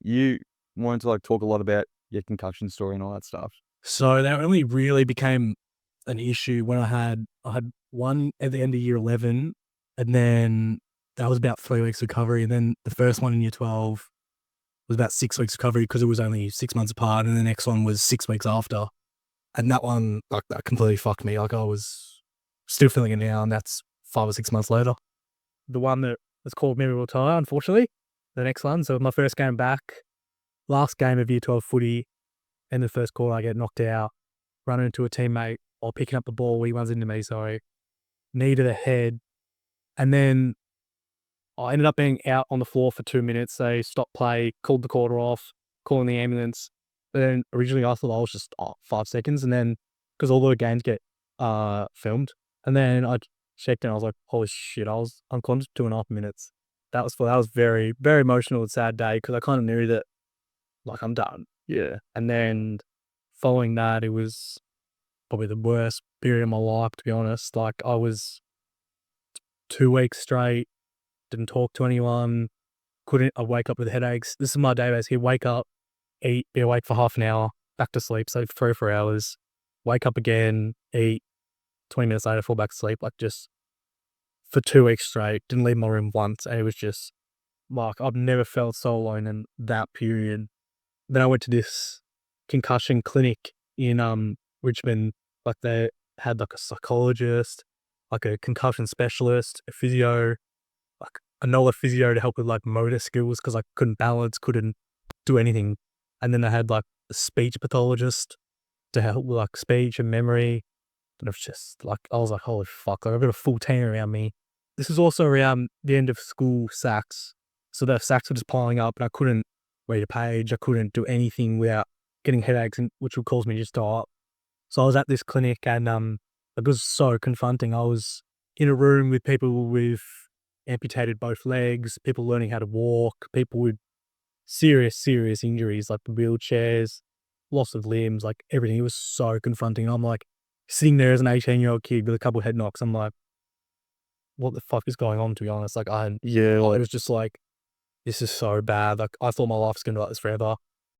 you wanted to like talk a lot about your concussion story and all that stuff. So that only really became an issue when I had one at the end of year 11, and then that was about 3 weeks recovery, and then the first one in year 12 was about 6 weeks recovery because it was only 6 months apart, and the next one was 6 weeks after. And that one, like, that completely fucked me. Like, I was still feeling it now, and that's 5 or 6 months later. The one that was called me to retire, unfortunately, the next one. So my first game back, last game of year 12 footy, in the first quarter, I get knocked out, running into a teammate while picking up the ball. He runs into me, sorry. Knee to the head. And then I ended up being out on the floor for 2 minutes. They stopped play, called the quarter off, calling the ambulance. But then originally I thought I was just 5 seconds. And then, because all the games get filmed. And then I checked and I was like, holy shit, I was unconscious 2.5 minutes. That was very, very emotional and sad day because I kind of knew that, like, I'm done. Yeah. And then following that, it was probably the worst period of my life, to be honest. Like, I was 2 weeks straight, didn't talk to anyone, I wake up with headaches. This is my day basically. Wake up, eat, be awake for half an hour, back to sleep, so 3 or 4 hours, wake up again, eat, 20 minutes later, fall back to sleep, like, just for 2 weeks straight, didn't leave my room once, and it was just, like, I've never felt so alone in that period. Then I went to this concussion clinic in Richmond. Like, they had like a psychologist, like a concussion specialist, a physio, like another physio to help with like motor skills because I couldn't balance, couldn't do anything. And then they had like a speech pathologist to help with like speech and memory. And it was just like, I was like, holy fuck, like, I've got a full team around me. This was also around the end of school sacks. So the sacks were just piling up and I couldn't read a page. I couldn't do anything without getting headaches, which would cause me to just die up. So I was at this clinic and it was so confronting. I was in a room with people with amputated both legs, people learning how to walk, people with serious, serious injuries like wheelchairs, loss of limbs, like everything. It was so confronting. I'm like sitting there as an 18-year-old kid with a couple of head knocks. I'm like, what the fuck is going on, to be honest? Like, it was just like, this is so bad. Like, I thought my life was going to be like this forever.